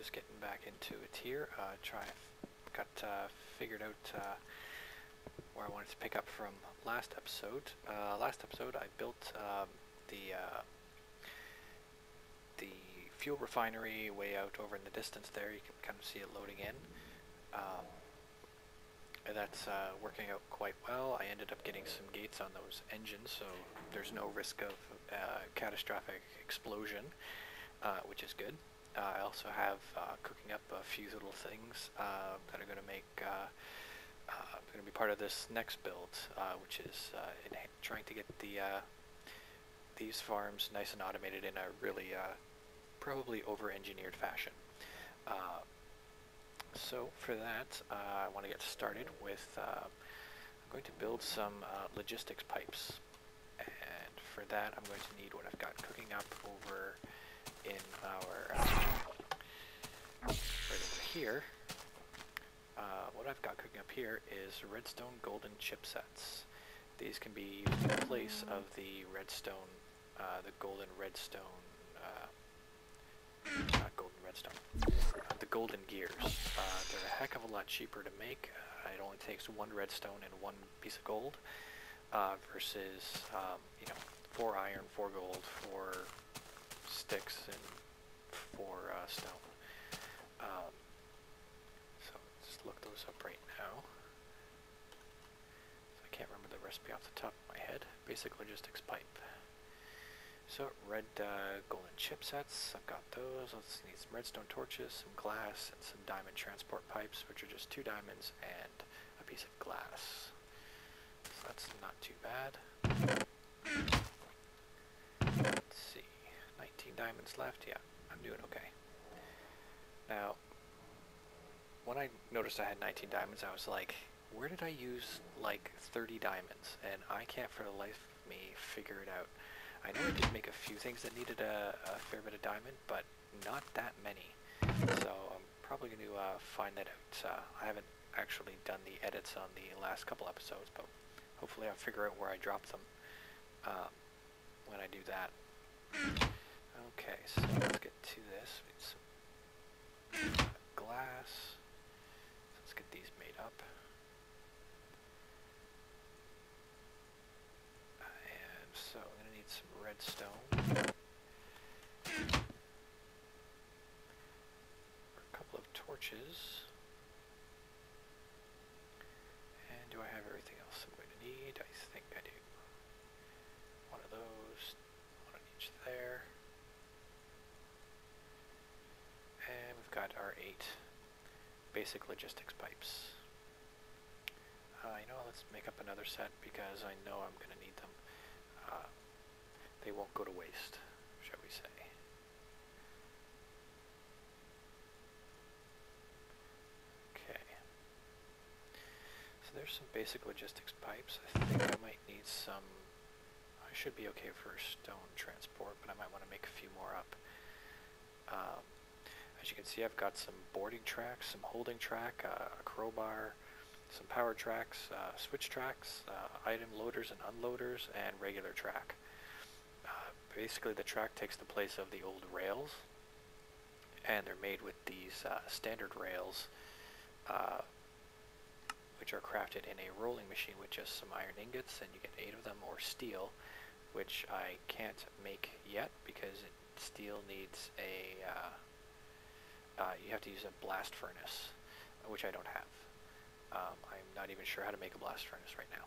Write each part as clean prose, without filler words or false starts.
just getting back into it here. Got figured out where I wanted to pick up from last episode. Last episode I built the fuel refinery way out over in the distance there. You can kind of see it loading in. And that's working out quite well. I ended up getting some gates on those engines, so there's no risk of catastrophic explosion, which is good. I also have cooking up a few little things that are going to make going to be part of this next build, which is trying to get these farms nice and automated in a really probably over-engineered fashion. So for that, I want to get started with I'm going to build some logistics pipes, and for that I'm going to need what I've got cooking up over in our right over here. What I've got cooking up here is redstone golden chipsets. These can be used in place of the redstone, the golden redstone, not golden redstone, the golden gears. They're a heck of a lot cheaper to make. It only takes one redstone and one piece of gold, versus 4 iron, 4 gold, 4 sticks, and 4 stone. So let's look those up right now. So I can't remember the recipe off the top of my head. Basic logistics pipe. So red golden chipsets, I've got those. Let's need some redstone torches, some glass, and some diamond transport pipes, which are just 2 diamonds and a piece of glass. So that's not too bad. Let's see, 19 diamonds left. Yeah, I'm doing okay. Now, when I noticed I had 19 diamonds, I was like, where did I use like 30 diamonds? And I can't for the life of me figure it out. I know I did make a few things that needed a fair bit of diamond, but not that many. So I'm probably going to find that out. I haven't actually done the edits on the last couple episodes, but hopefully I'll figure out where I dropped them when I do that. Okay, so let's get to this. We need some glass. Let's get these made up. And so I'm going to need some redstone. For a couple of torches. And do I have everything else I'm going to need? I think I do. One of those, one on each there. And we've got our 8 basic logistics pipes. Let's make up another set because I know I'm going to need them. They won't go to waste, shall we say. Okay. So there's some basic logistics pipes. I think I might need some... I should be okay for stone transport, but I might want to make a few more up. As you can see, I've got some boarding tracks, some holding track, a crowbar, some power tracks, switch tracks, item loaders and unloaders, and regular track. Basically, the track takes the place of the old rails, and they're made with these standard rails, which are crafted in a rolling machine with just some iron ingots, and you get 8 of them, or steel, which I can't make yet because steel needs a... you have to use a blast furnace, which I don't have. I'm not even sure how to make a blast furnace right now.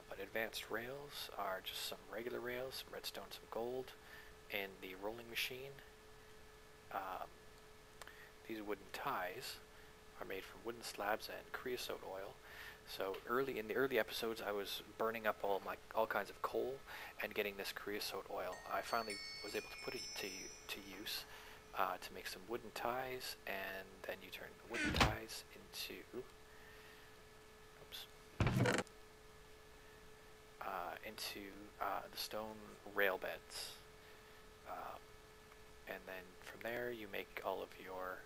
But advanced rails are just some regular rails, some redstone, some gold, and the rolling machine. These wooden ties are made from wooden slabs and creosote oil. So in the early episodes, I was burning up all kinds of coal and getting this creosote oil. I finally was able to put it to use. To make some wooden ties, and then you turn the wooden ties into the stone rail beds, and then from there you make all of your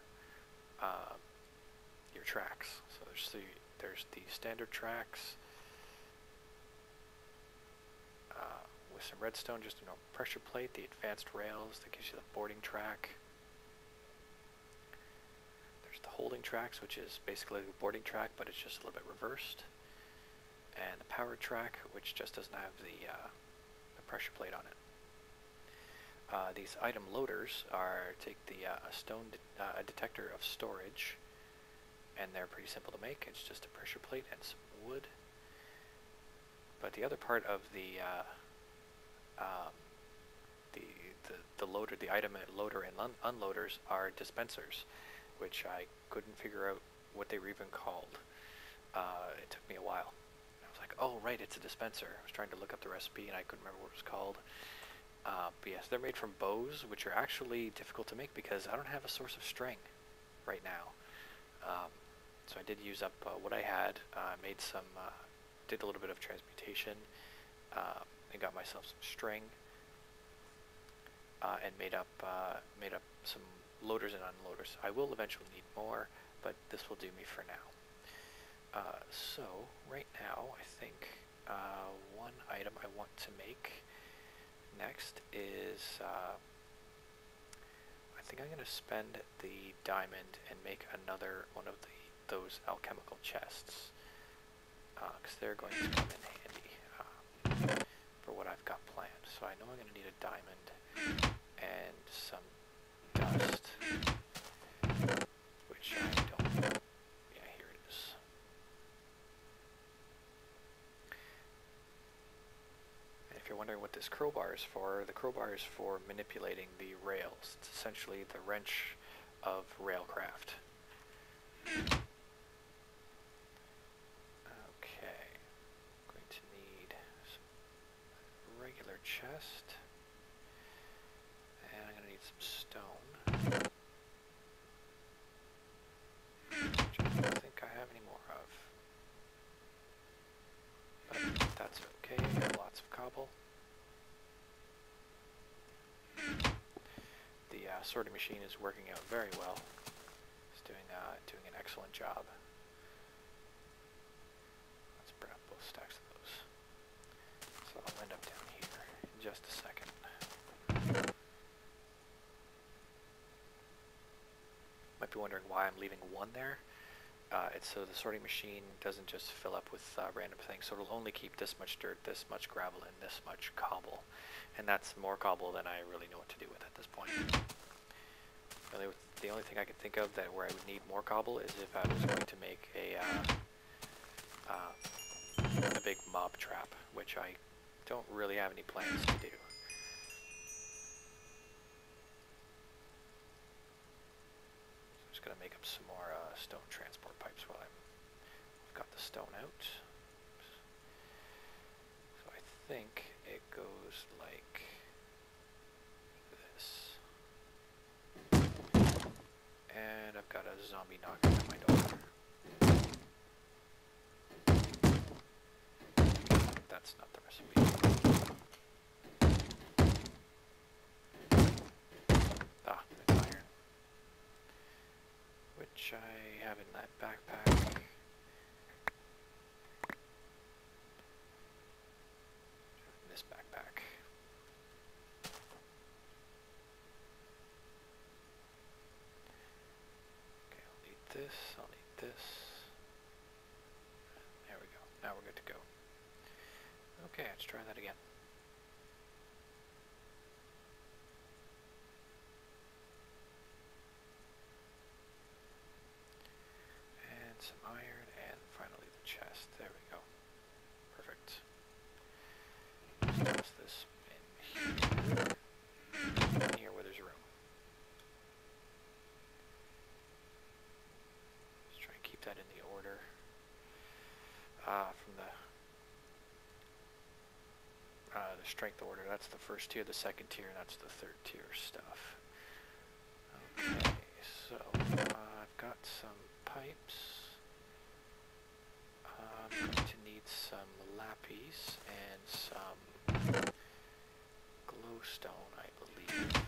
tracks. So there's the standard tracks with some redstone, just a normal pressure plate, the advanced rails that gives you the boarding track. holding tracks, which is basically the boarding track, but it's just a little bit reversed. And the power track, which just doesn't have the pressure plate on it. These item loaders take the a detector of storage, and they're pretty simple to make. It's just a pressure plate and some wood. But the other part of the loader, the item loader and unloaders are dispensers, which I couldn't figure out what they were even called. It took me a while. I was like, oh right, it's a dispenser. I was trying to look up the recipe and I couldn't remember what it was called. But yes, they're made from bows, which are actually difficult to make because I don't have a source of string right now. So I did use up what I had, made some, did a little bit of transmutation, and got myself some string, and made up some loaders and unloaders. I will eventually need more, but this will do me for now. So right now, I think one item I want to make next is, I think I'm going to spend the diamond and make another one of those alchemical chests, because they're going to come in handy for what I've got planned. So I know I'm going to need a diamond and some dust, which I don't, yeah, here it is. And if you're wondering what this crowbar is for, the crowbar is for manipulating the rails. It's essentially the wrench of RailCraft. Okay, I'm going to need some regular chest, and I'm going to need some stone, which I don't think I have any more of, but that's okay. I got lots of cobble. The sorting machine is working out very well. It's doing an excellent job. Let's burn up both stacks of those. So I'll end up down here in just a second. Might be wondering why I'm leaving one there. It's so the sorting machine doesn't just fill up with random things, so it'll only keep this much dirt, this much gravel, and this much cobble. And that's more cobble than I really know what to do with at this point. The only thing I could think of where I would need more cobble is if I was going to make a big mob trap, which I don't really have any plans to do. So I'm just going to make up some more stone transport pipes while I've got the stone out. So I think it goes like this. And I've got a zombie knocking at my door. That's not the recipe. Ah, it's iron. Which I have in that backpack. In this backpack. Okay, I'll need this, I'll need this. There we go. Now we're good to go. Okay, let's try that again. And some iron, and finally the chest. There we go. Perfect. Let's toss this in here where there's room. Let's try and keep that in the order. From the strength order, that's the first tier, the second tier, and that's the third tier stuff. Okay, so I've got some pipes. I'm going to need some lapis and some glowstone, I believe.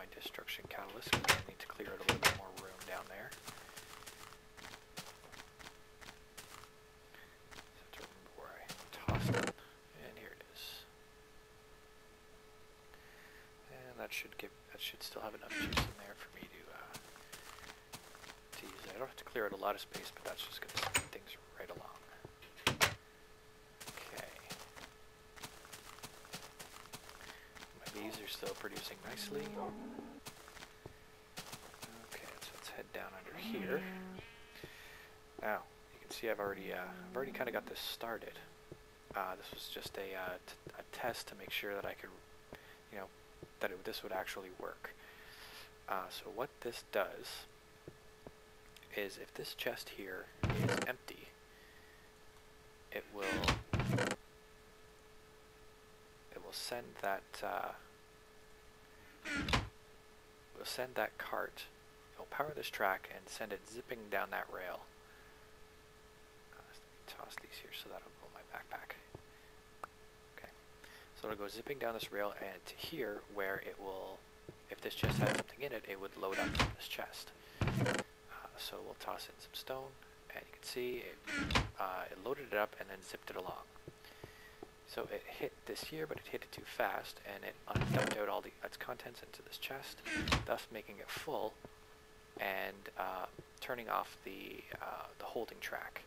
my destruction catalyst, because I need to clear out a little bit more room down there. So to remember where I tossed it, and here it is. And that should still have enough juice in there for me to use it. I don't have to clear out a lot of space, but that's just going to speed things right along. Okay. My bees are still producing nicely. Okay, so let's head down under here. Now, you can see I've already kind of got this started. This was just a test to make sure that I could, that this would actually work. So what this does is, if this chest here is empty, it will send that cart. It'll power this track and send it zipping down that rail. Let me toss these here so that'll go in my backpack. Okay, so it'll go zipping down this rail and to here, where it will, if this chest had something in it, it would load up from this chest. So we'll toss in some stone, and you can see it loaded it up and then zipped it along. So it hit this here, but it hit it too fast, and it dumped out all its contents into this chest, thus making it full and turning off the holding track.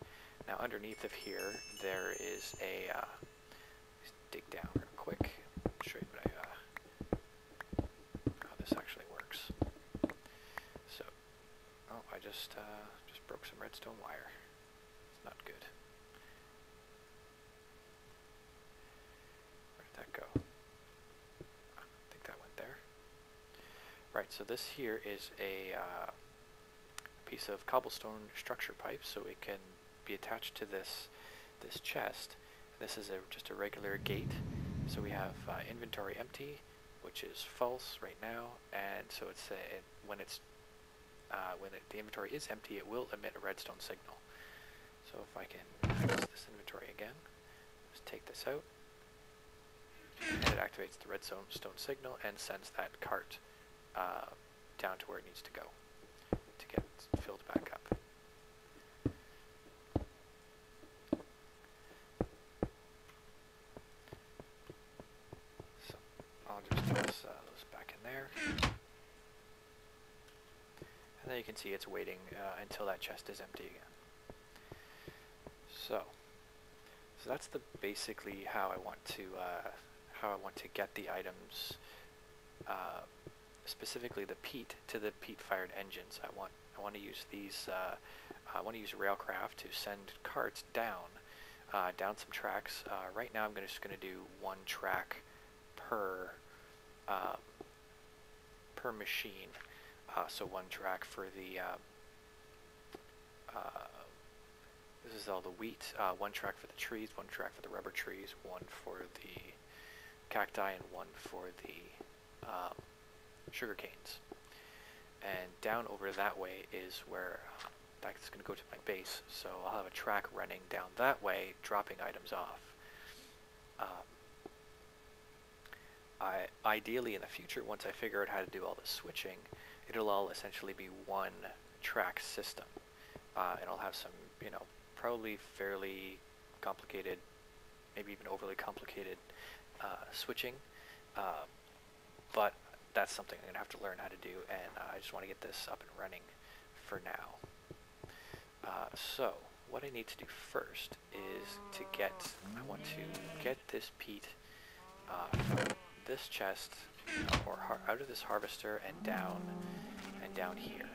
Now underneath of here, there is a let's dig down real quick. I'll show you how this actually works. So, I just broke some redstone wire. It's not good. Where did that go? I think that went there. Right, so this here is a piece of cobblestone structure pipe, so it can be attached to this chest. This is just a regular gate. So we have inventory empty, which is false right now, and so it's when the inventory is empty, it will emit a redstone signal. So if I can access this inventory again, just take this out, and it activates the redstone signal and sends that cart down to where it needs to go to get filled back up. So I'll just toss those back in there. And then you can see it's waiting until that chest is empty again. So that's basically how I want to get the items, specifically the peat, to the peat-fired engines. I want to use these. I want to use RailCraft to send carts down some tracks. Right now, I'm just going to do one track per machine. So one track for the, this is all the wheat, one track for the trees, one track for the rubber trees, one for the cacti, and one for the sugar canes. And down over that way is where that's going to go to my base, so I'll have a track running down that way, dropping items off. Ideally in the future, once I figure out how to do all the switching, it'll all essentially be one track system. And I'll have some, probably fairly complicated, maybe even overly complicated switching. But that's something I'm going to have to learn how to do, and I just want to get this up and running for now. So what I need to do first is I want to get this peat from this chest, or out of this harvester and down here.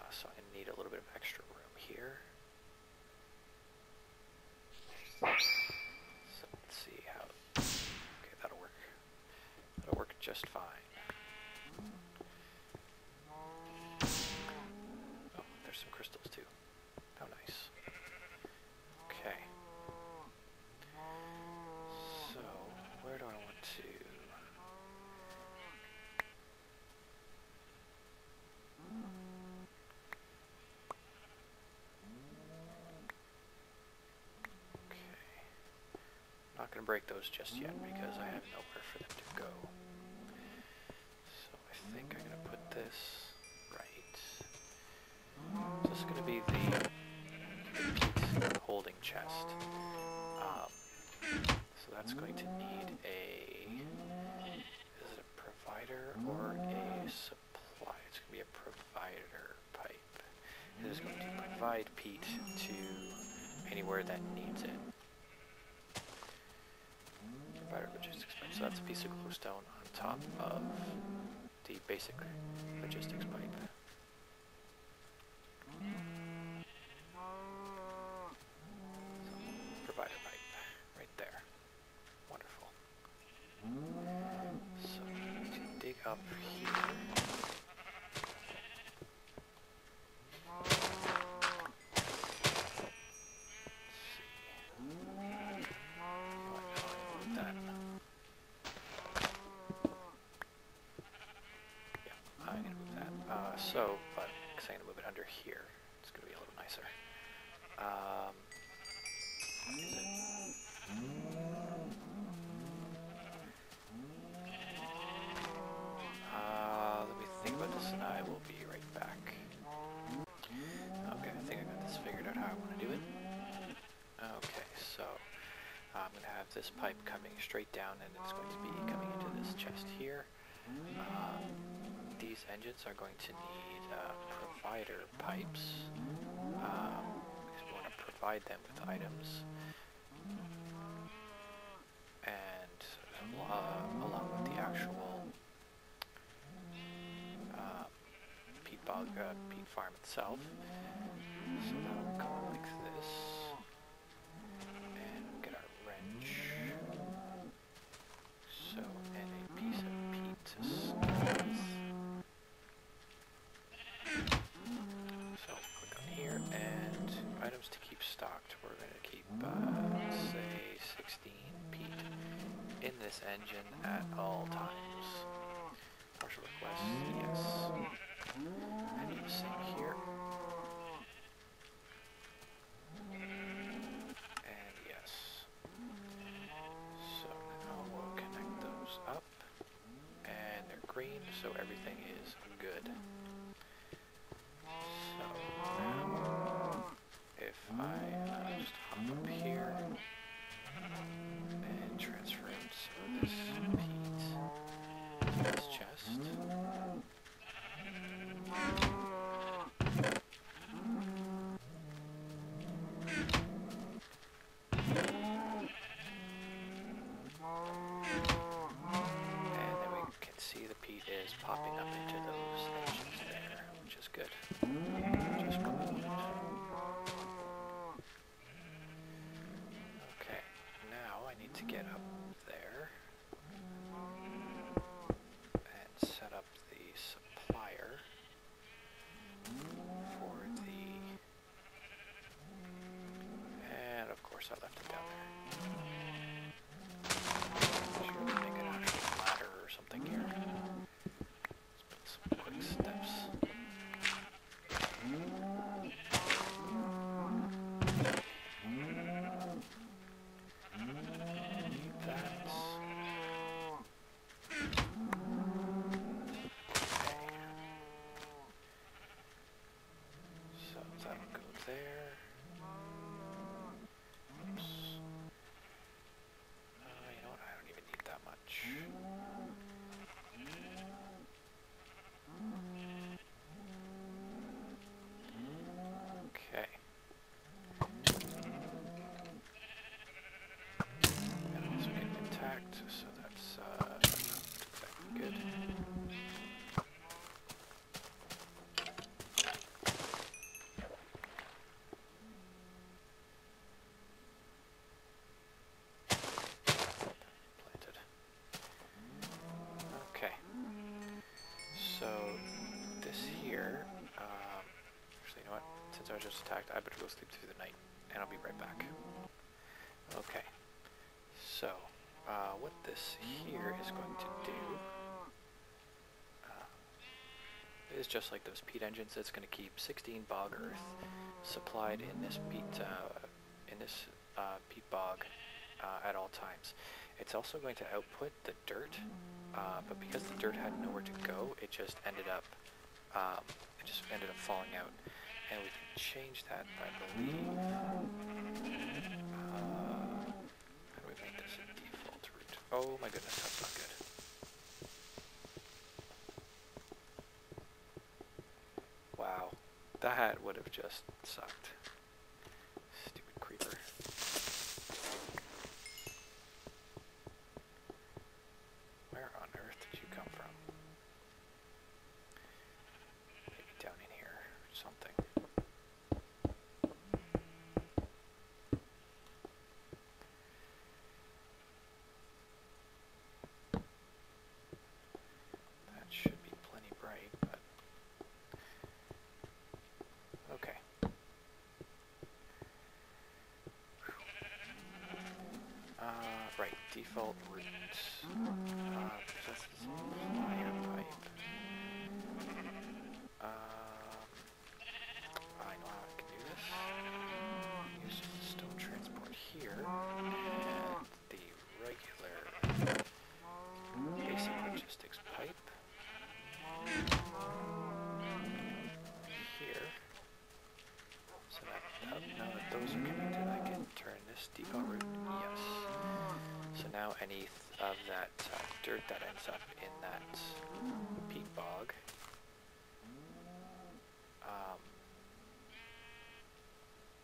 So I need a little bit of extra room here. So let's see how. Okay, that'll work. That'll work just fine. Oh, there's some crystals too. How nice. Okay. So where do I want to? Not going to break those just yet because I have nowhere for them to go. So I think this right. So this is going to be the peat holding chest. So that's going to need is it a provider or a supply? It's going to be a provider pipe. It is going to provide peat to anywhere that needs it. Provider logistics pipe. So that's a piece of glowstone on top of the basic logistics pipe. Provider pipe, right there. Wonderful. So, to dig up here. But because I'm going to move it under here, it's going to be a little nicer. Is it? Let me think about this and I will be right back. Okay, I think I got this figured out how I want to do it. Okay, so I'm going to have this pipe coming straight down and it's going to be coming into this chest here. These engines are going to need provider pipes because we want to provide them with items, and along with the actual peat farm itself. So that will go like this, and we'll get our wrench. So, and a piece of peat to start with. And items to keep stocked, we're going to keep, say, 16 peat in this engine at all times. Partial request, yes. And do the same here. And yes. So now we'll connect those up. And they're green, so everything is good. So now, if I just hop up here and transfer in some of this peat to this chest. And then we can see the peat is popping up into those engines there, which is good. Just one moment. Okay, now I need to get up there and set up the supplier for the... And of course I left it down there. Sure, we make an actual ladder or something here. Let's put some quick steps. So that's exactly good. Planted. Okay. So this here, actually, you know what? Since I was just attacked, I better go sleep through the night, and I'll be right back. Okay. So. What this here is going to do is just like those peat engines. It's going to keep 16 bog earth supplied in this peat bog at all times. It's also going to output the dirt, but because the dirt had nowhere to go, it just ended up it just ended up falling out. And we can change that, I believe. How do we make this a default route? Oh my goodness, that's not good. Wow, that would have just sucked. Stupid creeper. Where on earth did you come from? Maybe down in here or something. That should be plenty bright, but okay. Right, default route. That's the supplier pipe. I know how I can do this. Use the stone transport here, and the regular basic logistics pipe here. So that now that those are connected, I can turn this default route. Yes. So now any of that dirt that ends up in that peat bog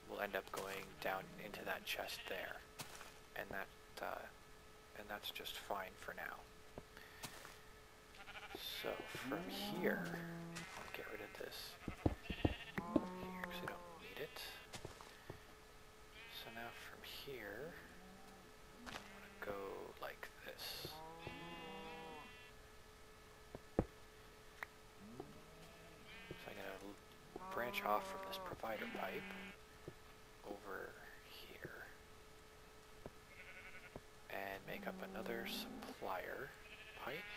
will end up going down into that chest there, and that's just fine for now. So from here, I'll get rid of this here because I don't need it. So now from here, I'm gonna go like this. So I'm gonna branch off from this provider pipe over here and make up another supplier pipe.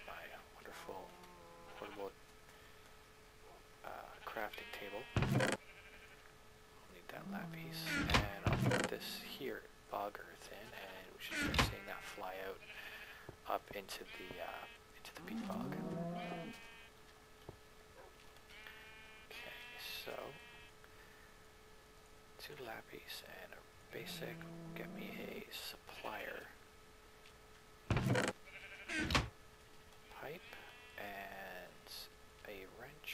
My wonderful portable crafting table. I'll need that lapis, and I'll put this here, bog earth in, and we should start seeing that fly out up into the peat bog. So, 2 lapis and a basic will get me a supplier pipe and a wrench.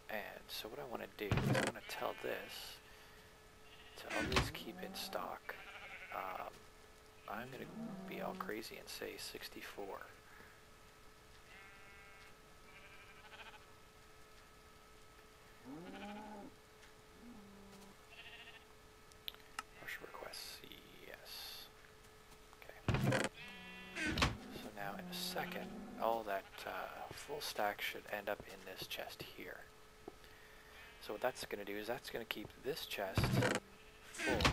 And so what I want to do is I want to tell this to always keep in stock. I'm going to be all crazy and say 64. Requests, yes. Okay. So now in a second, all that full stack should end up in this chest here. So what that's going to do is that's going to keep this chest full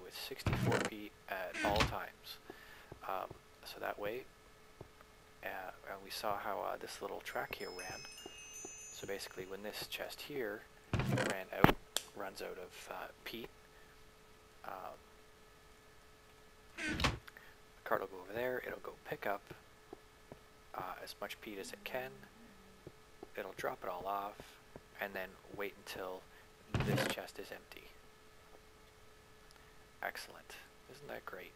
with 64 peat at all times. So that way, and we saw how this little track here ran. So basically when this chest here runs out of peat, the cart will go over there, it'll go pick up as much peat as it can, it'll drop it all off, and then wait until this chest is empty. Excellent. Isn't that great?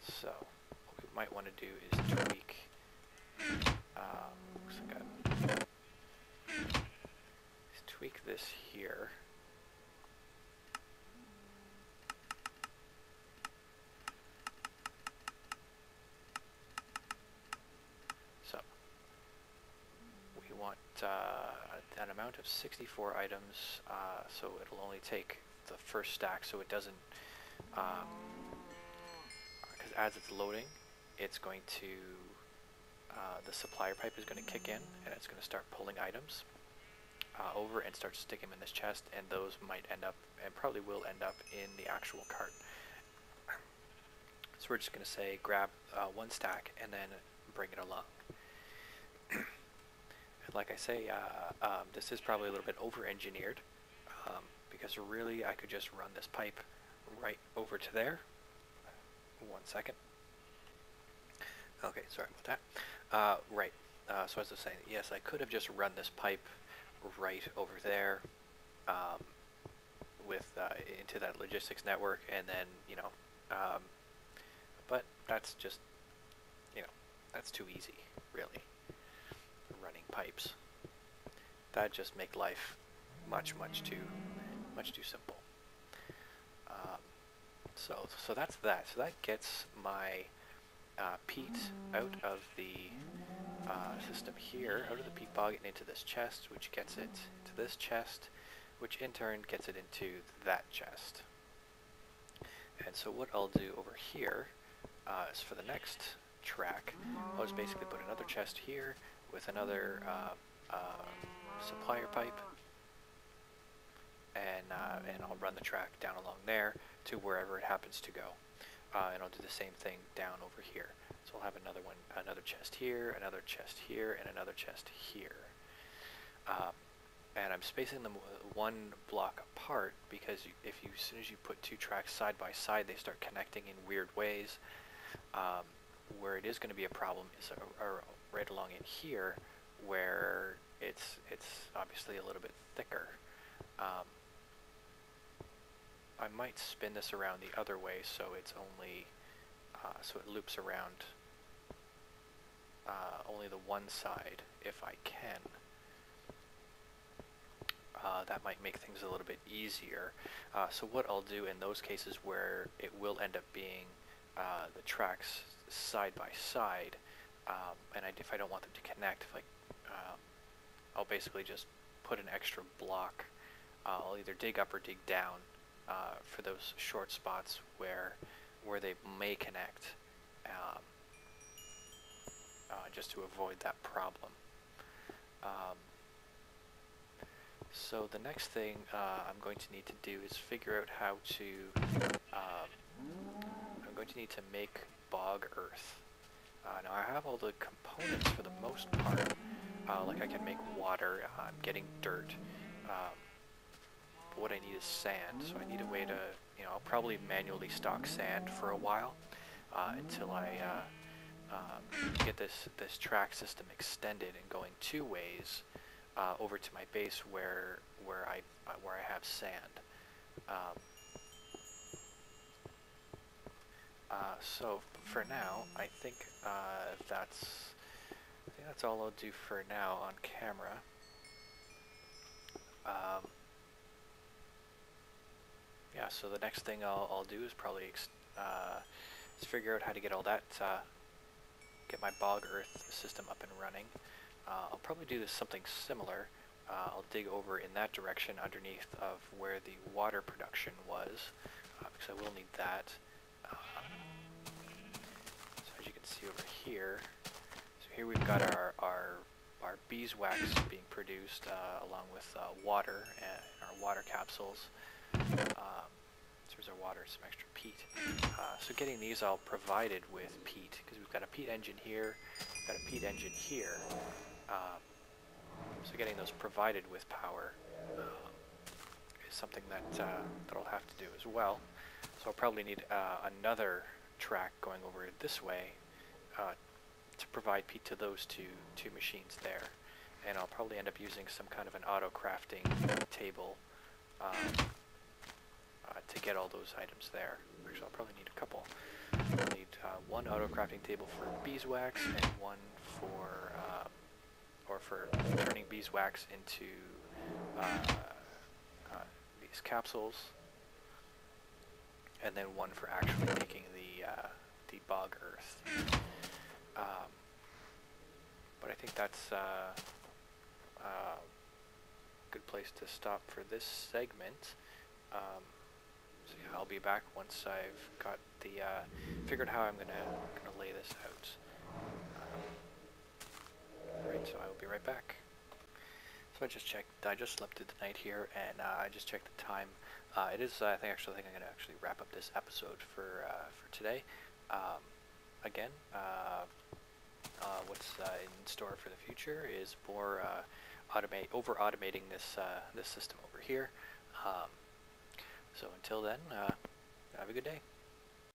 So, what we might want to do is tweak, tweak this here. So, we want an amount of 64 items, so it'll only take the first stack, so it doesn't, because as it's loading, it's going to, the supplier pipe is going to kick in, and it's going to start pulling items over and start sticking them in this chest, and those might end up, and probably will end up, in the actual cart. So we're just going to say grab one stack and then bring it along. And like I say, this is probably a little bit over-engineered, because really I could just run this pipe right over to there. 1 second. Okay, sorry about that. Right. So as I was saying, yes, I could have just run this pipe right over there, um, with into that logistics network, and then um, but that's just that's too easy, really. Running pipes that just make life much too simple. Um, so that's that. So that gets my peat out of the system here, out of the peat bog and into this chest, which gets it to this chest, which in turn gets it into that chest. And so what I'll do over here is for the next track, I'll just basically put another chest here with another supplier pipe, and I'll run the track down along there to wherever it happens to go. And I'll do the same thing down over here. So I'll have another chest here, another chest here, and another chest here. And I'm spacing them one block apart because as soon as you put two tracks side by side, they start connecting in weird ways. Where it is going to be a problem is right along in here, where it's obviously a little bit thicker. I might spin this around the other way so it's only so it loops around only the one side if I can. That might make things a little bit easier. So what I'll do in those cases where it will end up being the tracks side by side, and if I don't want them to connect, I'll basically just put an extra block. I'll either dig up or dig down for those short spots where they may connect, just to avoid that problem. So the next thing I'm going to need to do is figure out how to, I'm going to need to make bog earth. Now I have all the components for the most part, like I can make water, I'm getting dirt, but what I need is sand, so I need a way to, I'll probably manually stock sand for a while, until I get this track system extended and going two ways, over to my base where I have sand. So for now, I think that's all I'll do for now on camera. Yeah. So the next thing I'll do is probably figure out how to get all that, get my bog earth system up and running. I'll probably do something similar. I'll dig over in that direction underneath of where the water production was, because I will need that. So as you can see over here, so here we've got our beeswax being produced along with water and our water capsules. So there's our water, some extra peat. So getting these all provided with peat, because we've got a peat engine here, we've got a peat engine here. So getting those provided with power is something that I'll have to do as well. So I'll probably need another track going over this way to provide peat to those two machines there. And I'll probably end up using some kind of an auto crafting table to get all those items there. Actually, I'll probably need a couple. I'll need one auto crafting table for beeswax and one for turning beeswax into these capsules, and then one for actually making the bog earth. But I think that's a good place to stop for this segment. So yeah, I'll be back once I've got figured how I'm gonna lay this out. Right, so I will be right back. So I just checked. I just slept through the night here, and I just checked the time. It is. I think I'm gonna actually wrap up this episode for today. Again, what's in store for the future is more over automating this system over here. So until then, have a good day.